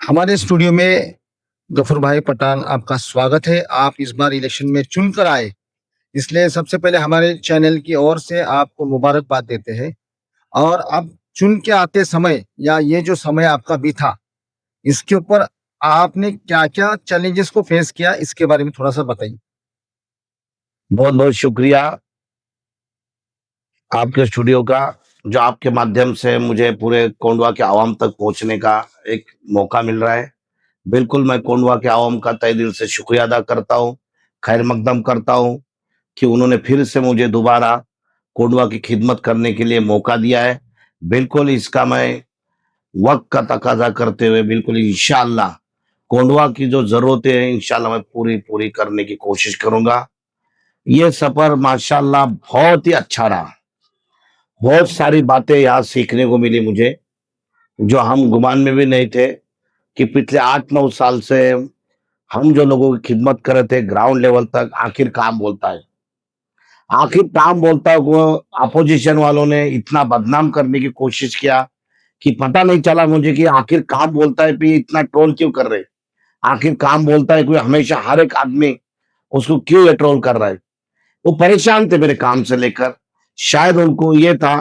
हमारे स्टूडियो में गफूर भाई पठान आपका स्वागत है। आप इस बार इलेक्शन में चुनकर आए, इसलिए सबसे पहले हमारे चैनल की ओर से आपको मुबारकबाद देते हैं। और आप चुन के आते समय या ये जो समय आपका बीता, इसके ऊपर आपने क्या-क्या चैलेंजेस को फेस किया, इसके बारे में थोड़ा-सा बताइए? बहुत बहुत शुक्रिया आपके स्टूडियो का, जो आपके माध्यम से मुझे पूरे कोंडवा के आवाम तक पहुंचने का एक मौका मिल रहा है। बिल्कुल मैं कोंडवा के आवाम का तहे दिल से शुक्रिया अदा करता हूं, खैर मकदम करता हूं कि उन्होंने फिर से मुझे दोबारा कोंडवा की खिदमत करने के लिए मौका दिया है। बिल्कुल इसका मैं वक्त का तकाजा करते हुए बिल्कुल इंशाअल्लाह कोंडवा की जो जरूरतें हैं इंशाअल्लाह मैं पूरी पूरी करने की कोशिश करूंगा। ये सफर माशाअल्लाह बहुत ही अच्छा रहा। बहुत सारी बातें यहाँ सीखने को मिली मुझे, जो हम गुमान में भी नहीं थे कि पिछले 8-9 साल से हम जो लोगों की खिदमत कर रहे थे ग्राउंड लेवल तक, आखिर काम बोलता है। आखिर काम बोलता है वो अपोजिशन वालों ने इतना बदनाम करने की कोशिश किया कि पता नहीं चला मुझे कि आखिर काम बोलता है पे ये इतना ट्रोल क्यों कर रहे हैं? आखिर काम बोलता है कोई हमेशा हर एक आदमी उसको क्यों ये ट्रोल कर रहा है? वो परेशान थे मेरे काम से लेकर। शायद उनको ये था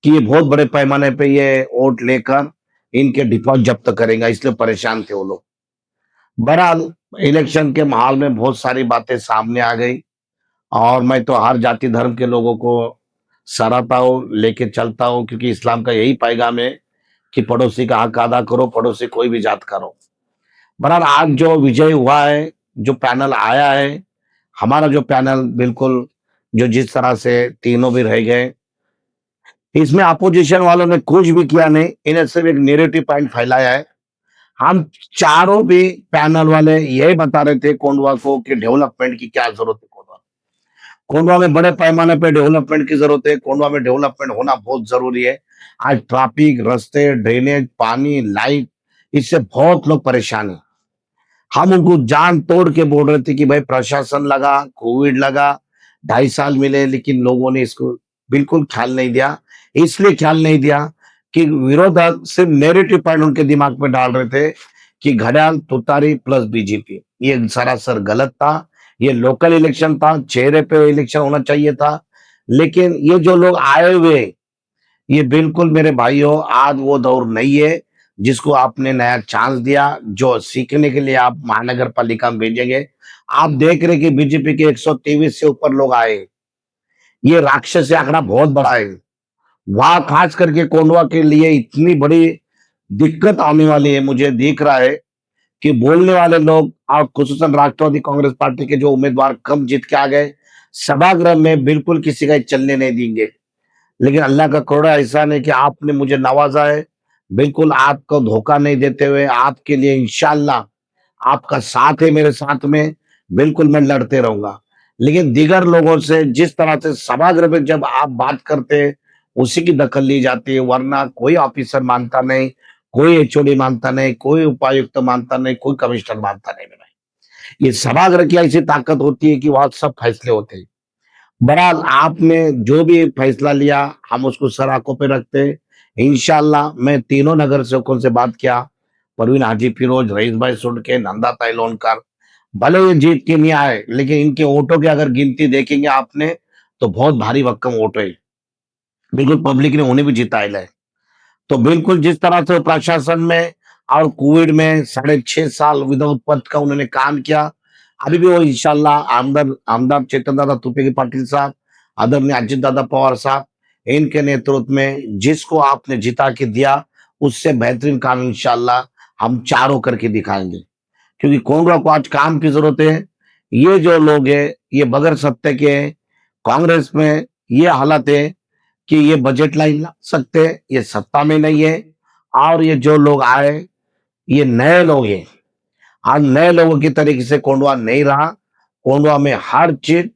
कि ये बहुत बड़े पैमाने पे ये वोट लेकर इनके डिपॉजिट जब्त करेगा, इसलिए परेशान थे वो लोग। बहरहाल इलेक्शन के माहौल में बहुत सारी बातें सामने आ गई और मैं तो हर जाति धर्म के लोगों को सराहता हूँ, लेके चलता हूँ, क्योंकि इस्लाम का यही पैगाम है कि पड़ोसी का हक अदा करो, पड़ोसी कोई भी जात का हो। बहरहाल आज जो विजय हुआ है, जो पैनल आया है, हमारा जो पैनल बिल्कुल जो जिस तरह से तीनों भी रह गए, इसमें अपोजिशन वालों ने कुछ भी किया नहीं, इन्हें सिर्फ एक नेगेटिव पॉइंट फैलाया है। हम चारों भी पैनल वाले यही बता रहे थे कोंडवा को कि डेवलपमेंट की क्या जरूरत है। कोंडवा कोंडवा में बड़े पैमाने पे डेवलपमेंट की जरूरत है। कोंडवा में डेवलपमेंट होना बहुत जरूरी है। आज ट्रैफिक, रास्ते, ड्रेनेज, पानी, लाइट, इससे बहुत लोग परेशान हैं। हम उनको जान तोड़ के बोल रहे थे कि भाई प्रशासन लगा, कोविड लगा, 2.5 साल मिले, लेकिन लोगों ने इसको बिल्कुल ख्याल नहीं दिया। इसलिए ख्याल नहीं दिया कि विरोधक सिर्फ नेगेटिव पॉइंट उनके दिमाग में डाल रहे थे कि घड़ियाल तुतारी प्लस बीजेपी। ये सरासर गलत था। ये लोकल इलेक्शन था, चेहरे पे इलेक्शन होना चाहिए था। लेकिन ये जो लोग आए हुए, ये बिल्कुल मेरे भाइयों आज वो दौर नहीं है जिसको आपने नया चांस दिया, जो सीखने के लिए आप महानगर पालिका में भेजेंगे। आप देख रहे कि बीजेपी के 123 से ऊपर लोग आए। ये राक्षसी आंकड़ा बहुत बड़ा है। वहां खास करके कोंडवा के लिए इतनी बड़ी दिक्कत आने वाली है। मुझे दिख रहा है कि बोलने वाले लोग और खुसूसन राष्ट्रवादी कांग्रेस पार्टी के जो उम्मीदवार कम जीत के आ गए, सभागृह में बिल्कुल किसी का चलने नहीं देंगे। लेकिन अल्लाह का करोड़ा एहसान है कि आपने मुझे नवाजा है। बिल्कुल आपको धोखा नहीं देते हुए आपके लिए इंशाअल्लाह आपका साथ है मेरे साथ में, बिल्कुल मैं लड़ते रहूँगा। लेकिन दीगर लोगों से जिस तरह से सभागृह में जब आप बात करते हैं, उसी की दखल ली जाती है, वरना कोई ऑफिसर मानता नहीं, कोई एचओडी मानता नहीं, कोई उपायुक्त मानता नहीं, कोई कमिश्नर मानता नहीं मेरा। ये सभागृह की ऐसी ताकत होती है कि वहाँ सब फैसले होते हैं। बहरहाल आपने जो भी फैसला लिया, हम उसको सर आंखों पे रखते हैं। इंशाअल्लाह मैं तीनों नगर सेवकों से बात किया, परवीन हाजी फिरोज, रईस भाई सुडके, नंदा ताई लोनकर। भले ये जीत के नहीं आए, लेकिन इनके वोटों की अगर गिनती देखेंगे आपने, तो बहुत भारी भरकम वोट है। बिल्कुल पब्लिक ने उन्हें भी जिताया है। तो बिल्कुल जिस तरह से प्रशासन में और कोविड में 6.5 साल विदाउट पथ का उन्होंने काम किया, अभी भी वो इंशाल्लाह आमदार आमदार चेतन दादा तुपेगी पाटिल साहब, आदरणीय अजित दादा पवार साहब, इनके नेतृत्व में जिसको आपने जिता के दिया, उससे बेहतरीन काम इंशाल्लाह हम चारों करके दिखाएंगे। क्योंकि कोंगड़ा को आज काम की जरूरत है। ये जो लोग हैं, ये बगैर सत्ते के हैं। कांग्रेस में ये हालत है कि ये बजट लाइन ला सकते हैं, ये सत्ता में नहीं है। और ये जो लोग आए, ये नए लोग हैं। आज नए लोगों की तरीके से कोंडवा नहीं रहा। कोंडवा में हर चीज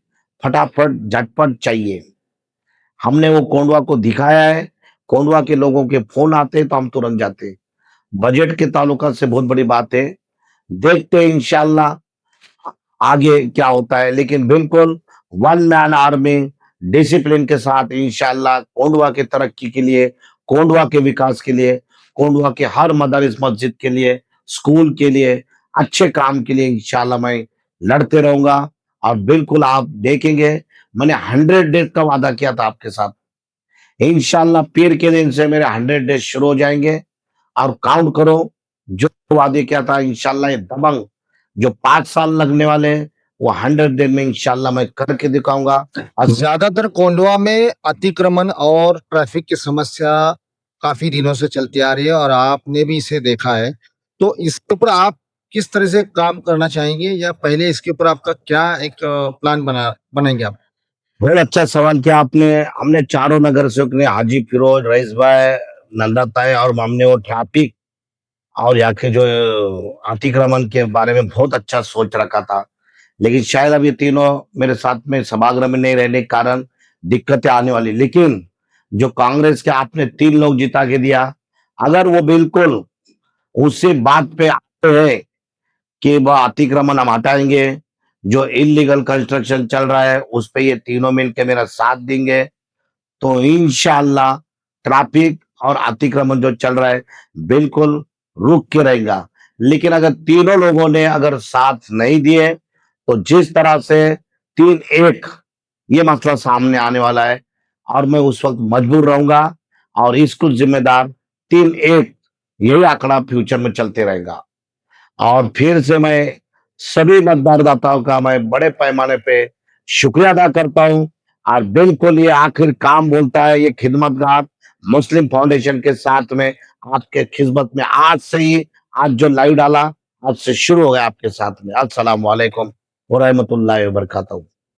फटाफट झटपट चाहिए। हमने वो कोंडवा को दिखाया है। कोंडवा के लोगों के फोन आते हैं तो हम तुरंत जाते हैं। बजट के ताल्लुकात से बहुत बड़ी बात है। देखते हैं इंशाल्लाह आगे क्या होता है, लेकिन बिल्कुल वन मैन आर्मी डिसिप्लिन के साथ इंशाल्लाह कोंडवा के तरक्की के लिए, कोंडवा के विकास के लिए, कोंडवा के हर मदारिस मस्जिद के लिए स्कूल के लिए, अच्छे काम के लिए इंशाल्लाह मैं लड़ते रहूंगा। और बिल्कुल आप देखेंगे, मैंने 100 डेज का वादा किया था आपके साथ, इंशाल्लाह पीर के दिन से मेरे 100 डेज शुरू हो जाएंगे। और काउंट करो, जो वादे किया था इंशाल्लाह ये दबंग जो 5 साल लगने वाले हैं, वो 100 डेज में इंशाल्लाह मैं करके दिखाऊंगा। और ज्यादातर कोंडवा में अतिक्रमण और ट्रैफिक की समस्या काफी दिनों से चलती आ रही है और आपने भी इसे देखा है। तो इसके ऊपर आप किस तरह से काम करना चाहेंगे या पहले इसके ऊपर आपका क्या एक प्लान बनाएंगे आप? बहुत अच्छा सवाल किया आपने। हमने चारों नगर सेवक ने, हाजी फिरोज, रईस भाई, नंदा ताई और हमने वो ट्रैफिक और यहाँ के जो अतिक्रमण के बारे में बहुत अच्छा सोच रखा था। लेकिन शायद अब ये तीनों मेरे साथ में सभागृह में नहीं रहने के कारण दिक्कतें आने वाली। लेकिन जो कांग्रेस के आपने 3 लोग जिता के दिया, अगर वो बिल्कुल उसी बात पे आते हैं कि वह अतिक्रमण हम हटाएंगे, जो इलीगल कंस्ट्रक्शन चल रहा है उस पे ये तीनों मिलके मेरा साथ देंगे, तो इंशाल्लाह ट्रैफिक और अतिक्रमण जो चल रहा है बिल्कुल रुक के रहेगा। लेकिन अगर तीनों लोगों ने अगर साथ नहीं दिए, तो जिस तरह से 3-1 ये मसला सामने आने वाला है, और मैं उस वक्त मजबूर रहूंगा, और इसको जिम्मेदार 3-1 यही आंकड़ा फ्यूचर में चलते रहेगा। और फिर से मैं सभी मतदाताओं का मैं बड़े पैमाने पे शुक्रिया अदा करता हूँ। और बिल्कुल ये आखिर काम बोलता है, ये खिदमतगार मुस्लिम फाउंडेशन के साथ में आपके खिदमत में आज से ही, आज जो लाइव डाला आज से शुरू हो गया आपके साथ में। अस्सलाम वालेकुम व रहमतुल्लाहि व बरकातहू।